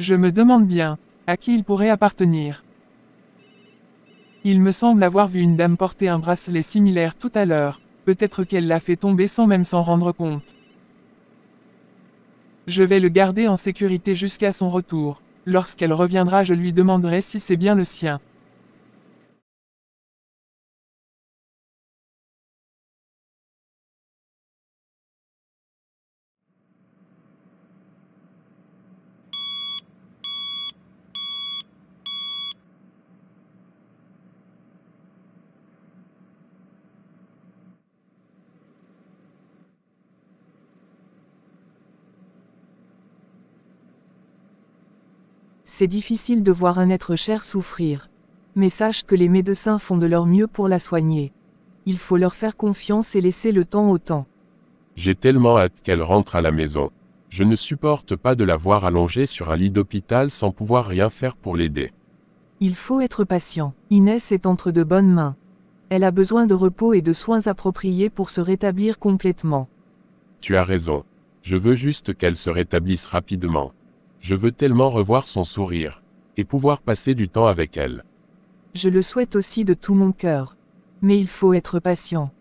Je me demande bien, à qui il pourrait appartenir. Il me semble avoir vu une dame porter un bracelet similaire tout à l'heure, peut-être qu'elle l'a fait tomber sans même s'en rendre compte. Je vais le garder en sécurité jusqu'à son retour. Lorsqu'elle reviendra, je lui demanderai si c'est bien le sien. C'est difficile de voir un être cher souffrir. Mais sache que les médecins font de leur mieux pour la soigner. Il faut leur faire confiance et laisser le temps au temps. J'ai tellement hâte qu'elle rentre à la maison. Je ne supporte pas de la voir allongée sur un lit d'hôpital sans pouvoir rien faire pour l'aider. Il faut être patient. Inès est entre de bonnes mains. Elle a besoin de repos et de soins appropriés pour se rétablir complètement. Tu as raison. Je veux juste qu'elle se rétablisse rapidement. Je veux tellement revoir son sourire, et pouvoir passer du temps avec elle. Je le souhaite aussi de tout mon cœur. Mais il faut être patient.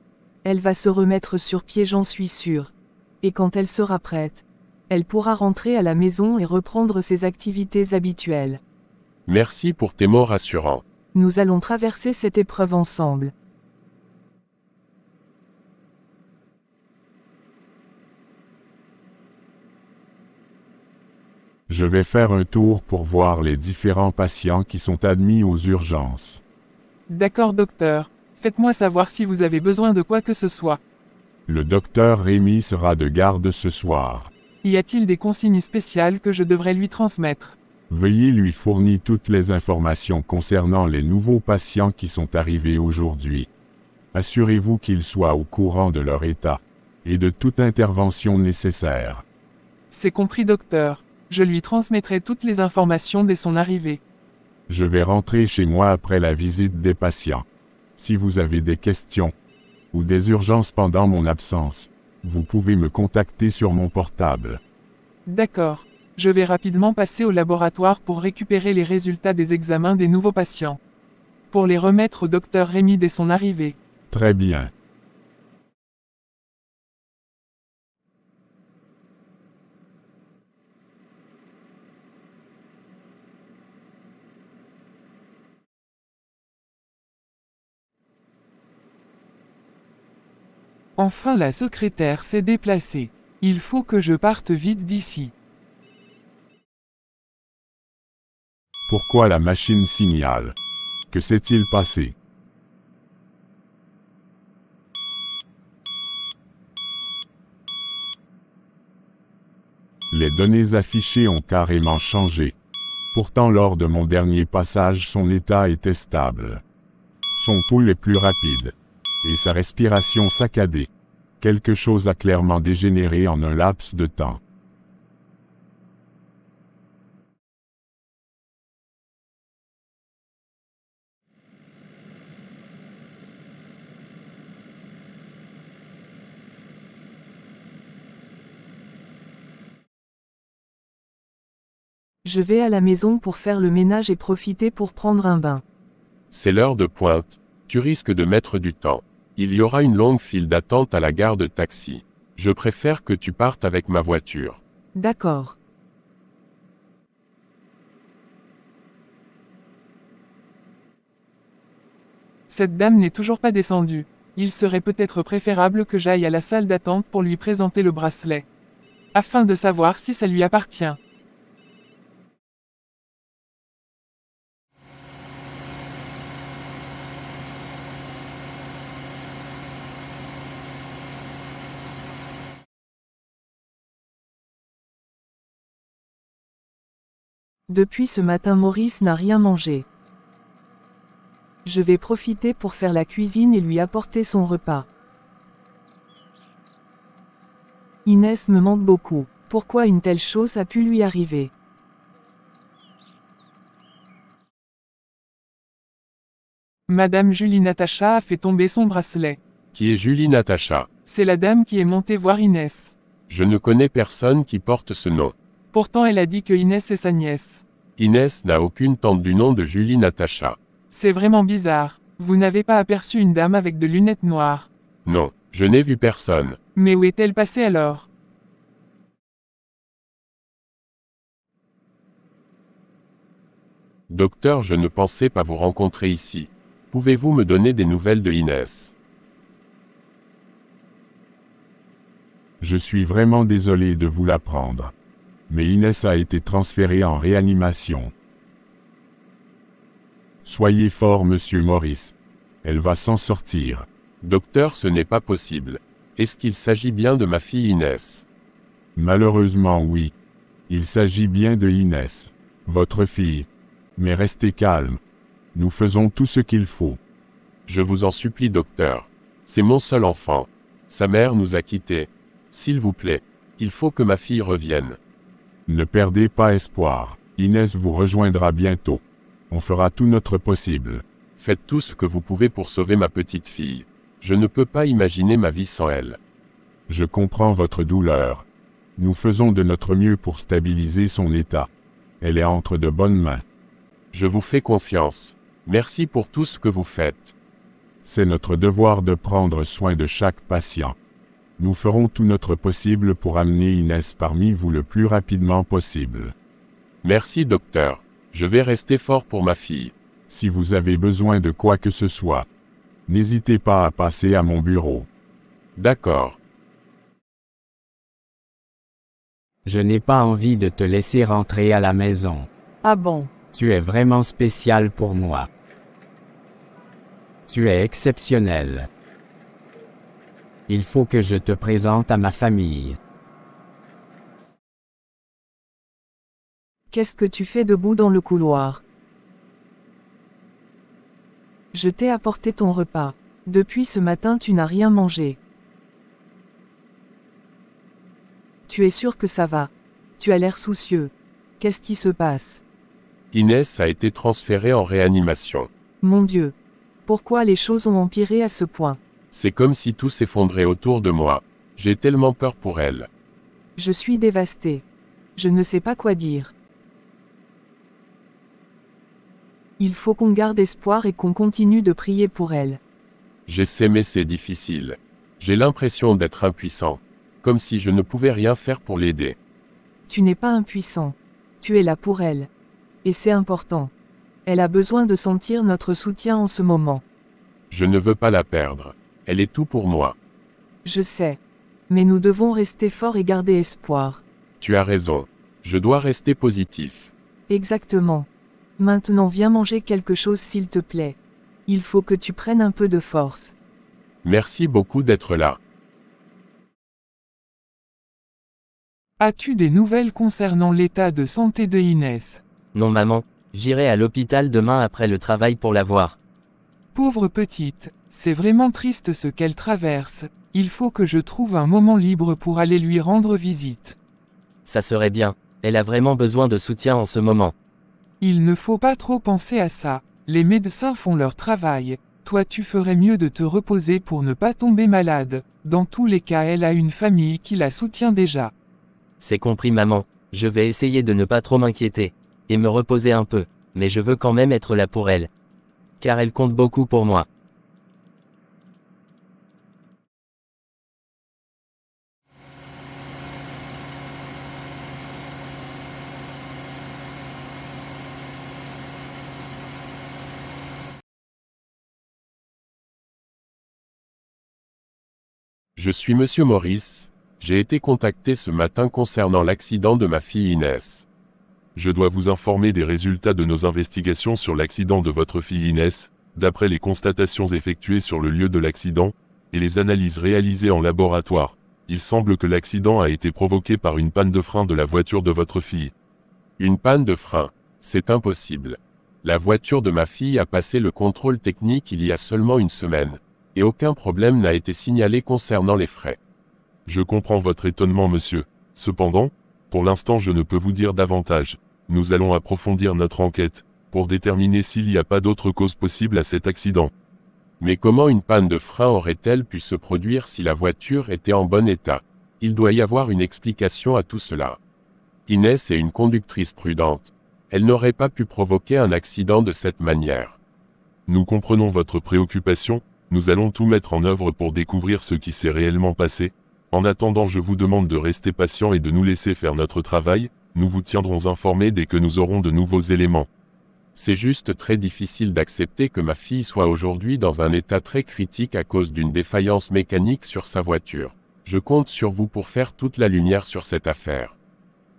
Elle va se remettre sur pied, j'en suis sûre. Et quand elle sera prête, elle pourra rentrer à la maison et reprendre ses activités habituelles. Merci pour tes mots rassurants. Nous allons traverser cette épreuve ensemble. Je vais faire un tour pour voir les différents patients qui sont admis aux urgences. D'accord docteur, faites-moi savoir si vous avez besoin de quoi que ce soit. Le docteur Rémy sera de garde ce soir. Y a-t-il des consignes spéciales que je devrais lui transmettre? Veuillez lui fournir toutes les informations concernant les nouveaux patients qui sont arrivés aujourd'hui. Assurez-vous qu'ils soient au courant de leur état et de toute intervention nécessaire. C'est compris docteur. Je lui transmettrai toutes les informations dès son arrivée. Je vais rentrer chez moi après la visite des patients. Si vous avez des questions ou des urgences pendant mon absence, vous pouvez me contacter sur mon portable. D'accord. Je vais rapidement passer au laboratoire pour récupérer les résultats des examens des nouveaux patients. Pour les remettre au docteur Rémy dès son arrivée. Très bien. Enfin la secrétaire s'est déplacée. Il faut que je parte vite d'ici. Pourquoi la machine signale? Que s'est-il passé? Les données affichées ont carrément changé. Pourtant lors de mon dernier passage son état était stable. Son pouls est plus rapide. Et sa respiration saccadée. Quelque chose a clairement dégénéré en un laps de temps. Je vais à la maison pour faire le ménage et profiter pour prendre un bain. C'est l'heure de pointe. Tu risques de mettre du temps. Il y aura une longue file d'attente à la gare de taxi. Je préfère que tu partes avec ma voiture. D'accord. Cette dame n'est toujours pas descendue. Il serait peut-être préférable que j'aille à la salle d'attente pour lui présenter le bracelet. Afin de savoir si ça lui appartient. Depuis ce matin Maurice n'a rien mangé. Je vais profiter pour faire la cuisine et lui apporter son repas. Inès me manque beaucoup. Pourquoi une telle chose a pu lui arriver? Madame Julie Natacha a fait tomber son bracelet. Qui est Julie Natacha? C'est la dame qui est montée voir Inès. Je ne connais personne qui porte ce nom. Pourtant elle a dit que Inès est sa nièce. Inès n'a aucune tante du nom de Julie Natacha. C'est vraiment bizarre. Vous n'avez pas aperçu une dame avec de lunettes noires. Non, je n'ai vu personne. Mais où est-elle passée alors? Docteur, je ne pensais pas vous rencontrer ici. Pouvez-vous me donner des nouvelles de Inès? Je suis vraiment désolé de vous l'apprendre. Mais Inès a été transférée en réanimation. Soyez fort, monsieur Maurice. Elle va s'en sortir. Docteur, ce n'est pas possible. Est-ce qu'il s'agit bien de ma fille Inès? Malheureusement oui. Il s'agit bien de Inès, votre fille. Mais restez calme. Nous faisons tout ce qu'il faut. Je vous en supplie, docteur. C'est mon seul enfant. Sa mère nous a quittés. S'il vous plaît, il faut que ma fille revienne. Ne perdez pas espoir. Inès vous rejoindra bientôt. On fera tout notre possible. Faites tout ce que vous pouvez pour sauver ma petite fille. Je ne peux pas imaginer ma vie sans elle. Je comprends votre douleur. Nous faisons de notre mieux pour stabiliser son état. Elle est entre de bonnes mains. Je vous fais confiance. Merci pour tout ce que vous faites. C'est notre devoir de prendre soin de chaque patient. Nous ferons tout notre possible pour amener Inès parmi vous le plus rapidement possible. Merci, docteur. Je vais rester fort pour ma fille. Si vous avez besoin de quoi que ce soit, n'hésitez pas à passer à mon bureau. D'accord. Je n'ai pas envie de te laisser rentrer à la maison. Ah bon? Tu es vraiment spécial pour moi. Tu es exceptionnel. Il faut que je te présente à ma famille. Qu'est-ce que tu fais debout dans le couloir? Je t'ai apporté ton repas. Depuis ce matin tu n'as rien mangé. Tu es sûr que ça va? Tu as l'air soucieux. Qu'est-ce qui se passe? Inès a été transférée en réanimation. Mon Dieu. Pourquoi les choses ont empiré à ce point? C'est comme si tout s'effondrait autour de moi. J'ai tellement peur pour elle. Je suis dévasté. Je ne sais pas quoi dire. Il faut qu'on garde espoir et qu'on continue de prier pour elle. J'essaie mais c'est difficile. J'ai l'impression d'être impuissant. Comme si je ne pouvais rien faire pour l'aider. Tu n'es pas impuissant. Tu es là pour elle. Et c'est important. Elle a besoin de sentir notre soutien en ce moment. Je ne veux pas la perdre. Elle est tout pour moi. Je sais. Mais nous devons rester forts et garder espoir. Tu as raison. Je dois rester positif. Exactement. Maintenant viens manger quelque chose s'il te plaît. Il faut que tu prennes un peu de force. Merci beaucoup d'être là. As-tu des nouvelles concernant l'état de santé de Inès? Non maman, j'irai à l'hôpital demain après le travail pour la voir. Pauvre petite, c'est vraiment triste ce qu'elle traverse. Il faut que je trouve un moment libre pour aller lui rendre visite. Ça serait bien, elle a vraiment besoin de soutien en ce moment. Il ne faut pas trop penser à ça. Les médecins font leur travail. Toi tu ferais mieux de te reposer pour ne pas tomber malade. Dans tous les cas elle a une famille qui la soutient déjà. C'est compris maman, je vais essayer de ne pas trop m'inquiéter. Et me reposer un peu, mais je veux quand même être là pour elle. Car elle compte beaucoup pour moi. Je suis Monsieur Maurice. J'ai été contacté ce matin concernant l'accident de ma fille Inès. Je dois vous informer des résultats de nos investigations sur l'accident de votre fille Inès, d'après les constatations effectuées sur le lieu de l'accident, et les analyses réalisées en laboratoire. Il semble que l'accident a été provoqué par une panne de frein de la voiture de votre fille. Une panne de frein. C'est impossible. La voiture de ma fille a passé le contrôle technique il y a seulement une semaine. Et aucun problème n'a été signalé concernant les frais. Je comprends votre étonnement, monsieur. Cependant, pour l'instant je ne peux vous dire davantage. Nous allons approfondir notre enquête, pour déterminer s'il n'y a pas d'autre cause possible à cet accident. Mais comment une panne de frein aurait-elle pu se produire si la voiture était en bon état? Il doit y avoir une explication à tout cela. Inès est une conductrice prudente. Elle n'aurait pas pu provoquer un accident de cette manière. Nous comprenons votre préoccupation, nous allons tout mettre en œuvre pour découvrir ce qui s'est réellement passé. En attendant, je vous demande de rester patient et de nous laisser faire notre travail, nous vous tiendrons informés dès que nous aurons de nouveaux éléments. C'est juste très difficile d'accepter que ma fille soit aujourd'hui dans un état très critique à cause d'une défaillance mécanique sur sa voiture. Je compte sur vous pour faire toute la lumière sur cette affaire.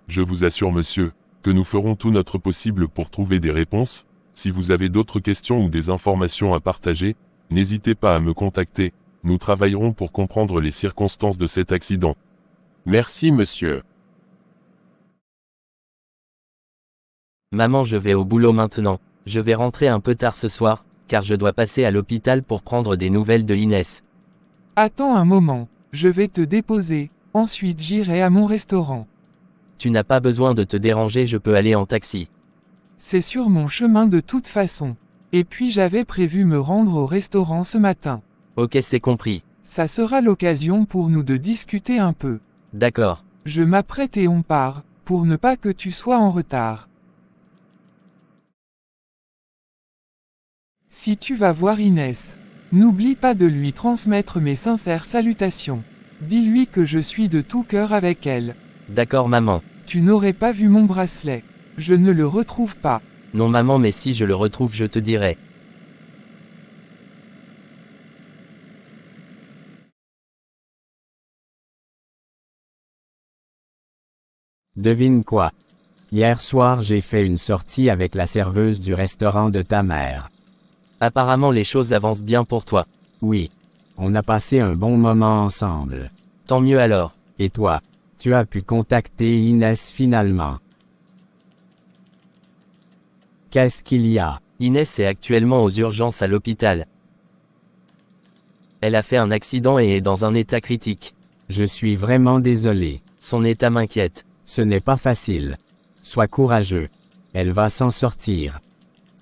Je vous assure, monsieur, que nous ferons tout notre possible pour trouver des réponses. Si vous avez d'autres questions ou des informations à partager, n'hésitez pas à me contacter. Nous travaillerons pour comprendre les circonstances de cet accident. Merci, monsieur. Maman, je vais au boulot maintenant. Je vais rentrer un peu tard ce soir, car je dois passer à l'hôpital pour prendre des nouvelles de Inès. Attends un moment, je vais te déposer, ensuite j'irai à mon restaurant. Tu n'as pas besoin de te déranger, je peux aller en taxi. C'est sur mon chemin de toute façon. Et puis j'avais prévu me rendre au restaurant ce matin. Ok, c'est compris. Ça sera l'occasion pour nous de discuter un peu. D'accord. Je m'apprête et on part, pour ne pas que tu sois en retard. Si tu vas voir Inès, n'oublie pas de lui transmettre mes sincères salutations. Dis-lui que je suis de tout cœur avec elle. D'accord, maman. Tu n'aurais pas vu mon bracelet. Je ne le retrouve pas. Non, maman, mais si je le retrouve, je te dirai. Devine quoi? Hier soir, j'ai fait une sortie avec la serveuse du restaurant de ta mère. Apparemment, les choses avancent bien pour toi. Oui. On a passé un bon moment ensemble. Tant mieux alors. Et toi? Tu as pu contacter Inès finalement. Qu'est-ce qu'il y a? Inès est actuellement aux urgences à l'hôpital. Elle a fait un accident et est dans un état critique. Je suis vraiment désolé. Son état m'inquiète. Ce n'est pas facile. Sois courageux. Elle va s'en sortir.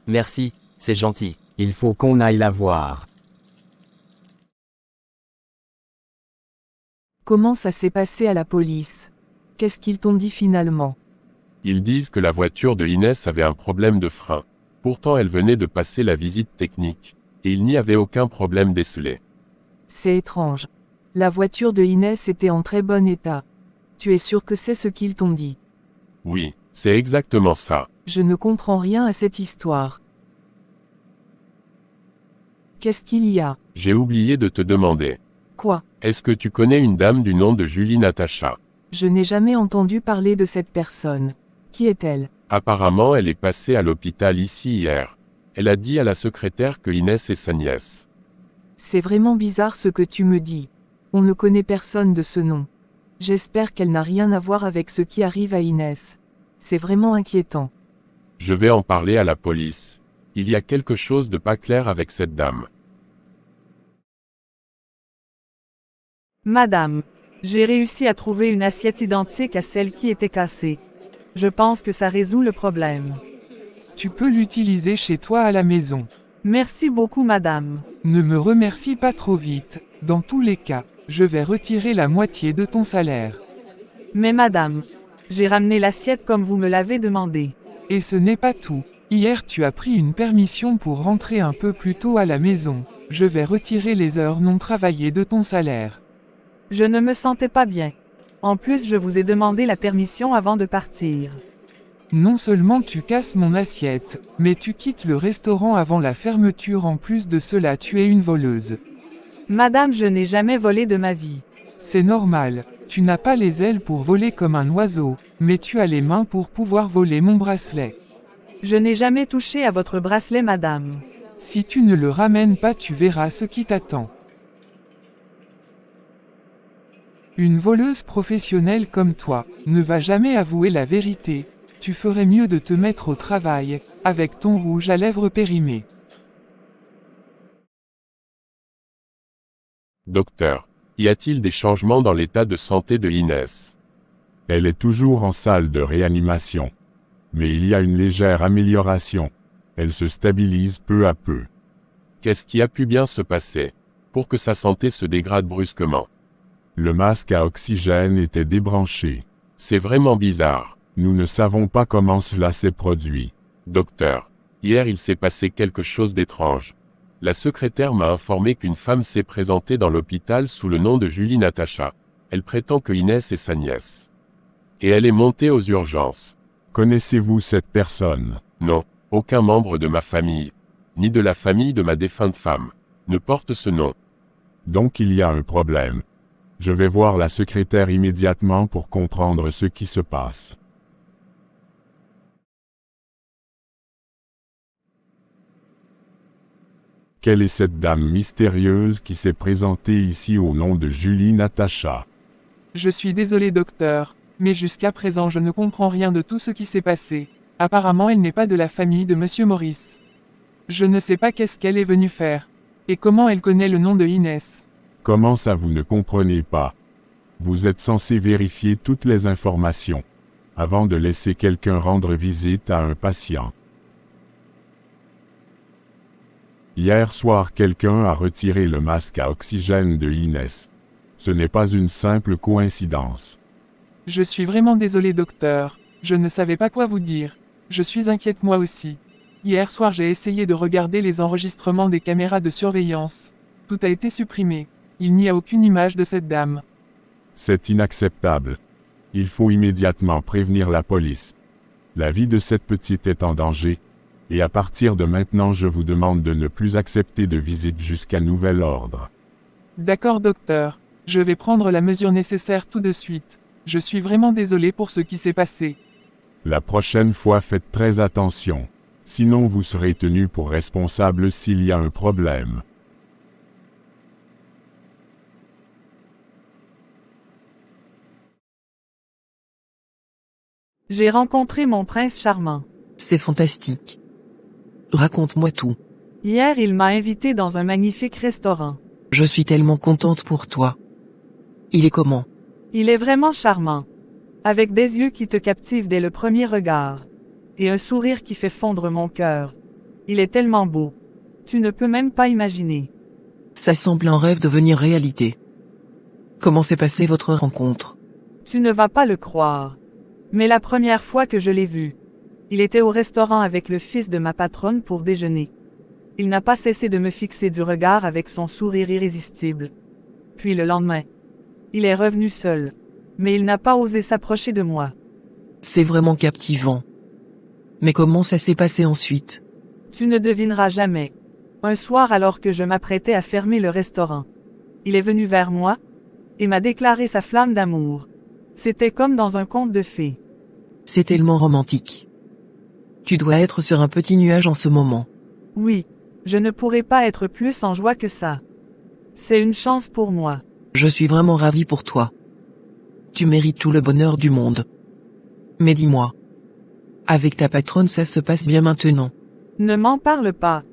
Merci, c'est gentil. Il faut qu'on aille la voir. Comment ça s'est passé à la police? Qu'est-ce qu'ils t'ont dit finalement? Ils disent que la voiture de Inès avait un problème de frein. Pourtant elle venait de passer la visite technique. Et il n'y avait aucun problème décelé. C'est étrange. La voiture de Inès était en très bon état. Tu es sûr que c'est ce qu'ils t'ont dit? Oui, c'est exactement ça. Je ne comprends rien à cette histoire. Qu'est-ce qu'il y a? J'ai oublié de te demander. Quoi? Est-ce que tu connais une dame du nom de Julie Natacha? Je n'ai jamais entendu parler de cette personne. Qui est-elle? Apparemment elle est passée à l'hôpital ici hier. Elle a dit à la secrétaire que Inès est sa nièce. C'est vraiment bizarre ce que tu me dis. On ne connaît personne de ce nom. J'espère qu'elle n'a rien à voir avec ce qui arrive à Inès. C'est vraiment inquiétant. Je vais en parler à la police. Il y a quelque chose de pas clair avec cette dame. Madame, j'ai réussi à trouver une assiette identique à celle qui était cassée. Je pense que ça résout le problème. Tu peux l'utiliser chez toi à la maison. Merci beaucoup, madame. Ne me remercie pas trop vite. Dans tous les cas, je vais retirer la moitié de ton salaire. Mais madame, j'ai ramené l'assiette comme vous me l'avez demandé. Et ce n'est pas tout. Hier tu as pris une permission pour rentrer un peu plus tôt à la maison. Je vais retirer les heures non travaillées de ton salaire. Je ne me sentais pas bien. En plus, je vous ai demandé la permission avant de partir. Non seulement tu casses mon assiette, mais tu quittes le restaurant avant la fermeture. En plus de cela, tu es une voleuse. Madame, je n'ai jamais volé de ma vie. C'est normal, tu n'as pas les ailes pour voler comme un oiseau, mais tu as les mains pour pouvoir voler mon bracelet. Je n'ai jamais touché à votre bracelet, madame. Si tu ne le ramènes pas, tu verras ce qui t'attend. Une voleuse professionnelle comme toi ne va jamais avouer la vérité. Tu ferais mieux de te mettre au travail, avec ton rouge à lèvres périmé. Docteur, y a-t-il des changements dans l'état de santé de Inès? Elle est toujours en salle de réanimation. Mais il y a une légère amélioration. Elle se stabilise peu à peu. Qu'est-ce qui a pu bien se passer pour que sa santé se dégrade brusquement? Le masque à oxygène était débranché. C'est vraiment bizarre. Nous ne savons pas comment cela s'est produit. Docteur, hier il s'est passé quelque chose d'étrange. La secrétaire m'a informé qu'une femme s'est présentée dans l'hôpital sous le nom de Julie Natacha. Elle prétend que Inès est sa nièce. Et elle est montée aux urgences. Connaissez-vous cette personne? Non, aucun membre de ma famille, ni de la famille de ma défunte femme, ne porte ce nom. Donc il y a un problème. Je vais voir la secrétaire immédiatement pour comprendre ce qui se passe. Quelle est cette dame mystérieuse qui s'est présentée ici au nom de Julie Natacha? Je suis désolé docteur, mais jusqu'à présent je ne comprends rien de tout ce qui s'est passé. Apparemment elle n'est pas de la famille de Monsieur Maurice. Je ne sais pas qu'est-ce qu'elle est venue faire. Et comment elle connaît le nom de Inès. Comment ça vous ne comprenez pas? Vous êtes censé vérifier toutes les informations, avant de laisser quelqu'un rendre visite à un patient. Hier soir quelqu'un a retiré le masque à oxygène de Inès. Ce n'est pas une simple coïncidence. Je suis vraiment désolé docteur, je ne savais pas quoi vous dire. Je suis inquiète moi aussi. Hier soir j'ai essayé de regarder les enregistrements des caméras de surveillance. Tout a été supprimé. Il n'y a aucune image de cette dame. C'est inacceptable. Il faut immédiatement prévenir la police. La vie de cette petite est en danger. Et à partir de maintenant je vous demande de ne plus accepter de visite jusqu'à nouvel ordre. D'accord docteur, je vais prendre la mesure nécessaire tout de suite. Je suis vraiment désolé pour ce qui s'est passé. La prochaine fois faites très attention. Sinon vous serez tenu pour responsable s'il y a un problème. J'ai rencontré mon prince charmant. C'est fantastique. Raconte-moi tout. Hier, il m'a invité dans un magnifique restaurant. Je suis tellement contente pour toi. Il est comment? Il est vraiment charmant. Avec des yeux qui te captivent dès le premier regard. Et un sourire qui fait fondre mon cœur. Il est tellement beau. Tu ne peux même pas imaginer. Ça semble un rêve devenir réalité. Comment s'est passée votre rencontre? Tu ne vas pas le croire. Mais la première fois que je l'ai vu, il était au restaurant avec le fils de ma patronne pour déjeuner. Il n'a pas cessé de me fixer du regard avec son sourire irrésistible. Puis le lendemain, il est revenu seul. Mais il n'a pas osé s'approcher de moi. C'est vraiment captivant. Mais comment ça s'est passé ensuite? Tu ne devineras jamais. Un soir alors que je m'apprêtais à fermer le restaurant, il est venu vers moi et m'a déclaré sa flamme d'amour. C'était comme dans un conte de fées. C'est tellement romantique. Tu dois être sur un petit nuage en ce moment. Oui, je ne pourrais pas être plus en joie que ça. C'est une chance pour moi. Je suis vraiment ravie pour toi. Tu mérites tout le bonheur du monde. Mais dis-moi. Avec ta patronne ça se passe bien maintenant? Ne m'en parle pas.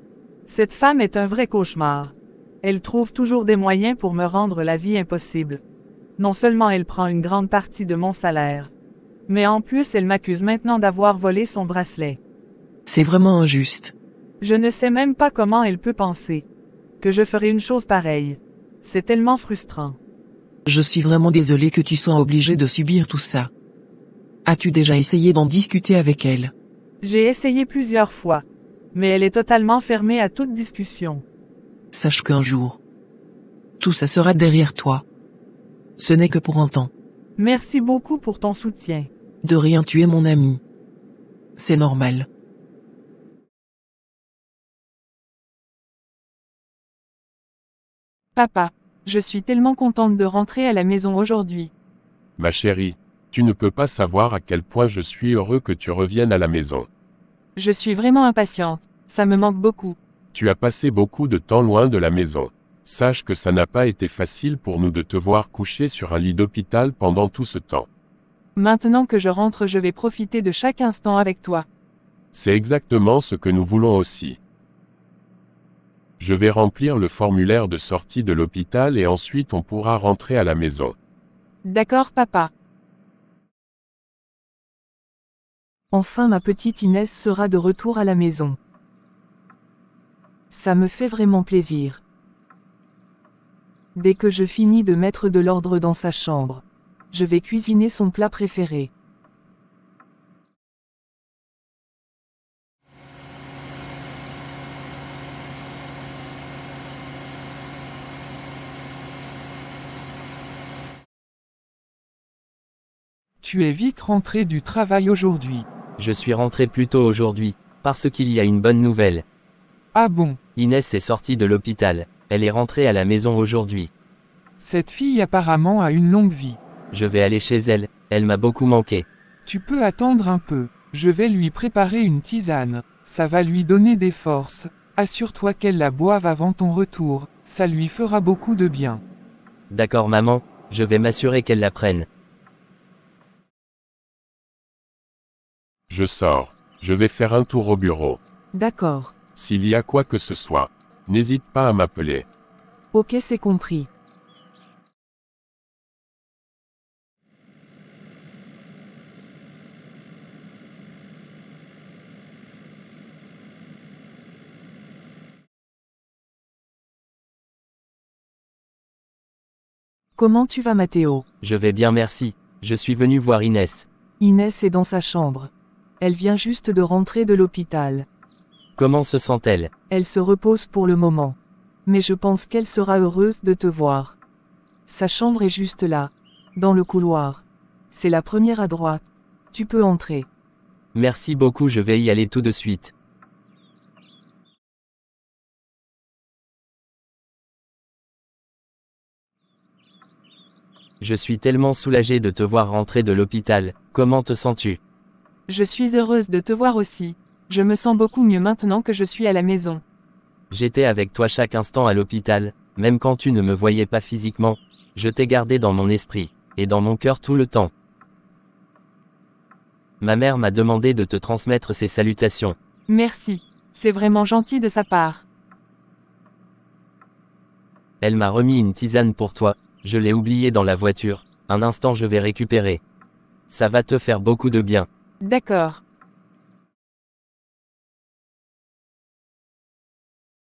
Cette femme est un vrai cauchemar. Elle trouve toujours des moyens pour me rendre la vie impossible. Non seulement elle prend une grande partie de mon salaire, mais en plus elle m'accuse maintenant d'avoir volé son bracelet. C'est vraiment injuste. Je ne sais même pas comment elle peut penser que je ferais une chose pareille. C'est tellement frustrant. Je suis vraiment désolée que tu sois obligée de subir tout ça. As-tu déjà essayé d'en discuter avec elle? J'ai essayé plusieurs fois, mais elle est totalement fermée à toute discussion. Sache qu'un jour, tout ça sera derrière toi. Ce n'est que pour un temps. Merci beaucoup pour ton soutien. De rien, tu es mon ami. C'est normal. Papa, je suis tellement contente de rentrer à la maison aujourd'hui. Ma chérie, tu ne peux pas savoir à quel point je suis heureux que tu reviennes à la maison. Je suis vraiment impatiente, ça me manque beaucoup. Tu as passé beaucoup de temps loin de la maison. Sache que ça n'a pas été facile pour nous de te voir coucher sur un lit d'hôpital pendant tout ce temps. Maintenant que je rentre, je vais profiter de chaque instant avec toi. C'est exactement ce que nous voulons aussi. Je vais remplir le formulaire de sortie de l'hôpital et ensuite on pourra rentrer à la maison. D'accord, papa. Enfin ma petite Inès sera de retour à la maison. Ça me fait vraiment plaisir. Dès que je finis de mettre de l'ordre dans sa chambre, je vais cuisiner son plat préféré. Tu es vite rentré du travail aujourd'hui. Je suis rentré plus tôt aujourd'hui, parce qu'il y a une bonne nouvelle. Ah bon? Inès est sortie de l'hôpital. Elle est rentrée à la maison aujourd'hui. Cette fille apparemment a une longue vie. Je vais aller chez elle, elle m'a beaucoup manqué. Tu peux attendre un peu. Je vais lui préparer une tisane. Ça va lui donner des forces. Assure-toi qu'elle la boive avant ton retour. Ça lui fera beaucoup de bien. D'accord maman, je vais m'assurer qu'elle la prenne. Je sors. Je vais faire un tour au bureau. D'accord. S'il y a quoi que ce soit, n'hésite pas à m'appeler. Ok, c'est compris. Comment tu vas, Mathéo? Je vais bien merci. Je suis venu voir Inès. Inès est dans sa chambre. Elle vient juste de rentrer de l'hôpital. Comment se sent-elle? Elle se repose pour le moment. Mais je pense qu'elle sera heureuse de te voir. Sa chambre est juste là, dans le couloir. C'est la première à droite. Tu peux entrer. Merci beaucoup, je vais y aller tout de suite. Je suis tellement soulagé de te voir rentrer de l'hôpital. Comment te sens-tu? Je suis heureuse de te voir aussi. Je me sens beaucoup mieux maintenant que je suis à la maison. J'étais avec toi chaque instant à l'hôpital, même quand tu ne me voyais pas physiquement. Je t'ai gardé dans mon esprit, et dans mon cœur tout le temps. Ma mère m'a demandé de te transmettre ses salutations. Merci. C'est vraiment gentil de sa part. Elle m'a remis une tisane pour toi, je l'ai oubliée dans la voiture. Un instant, je vais récupérer. Ça va te faire beaucoup de bien. D'accord.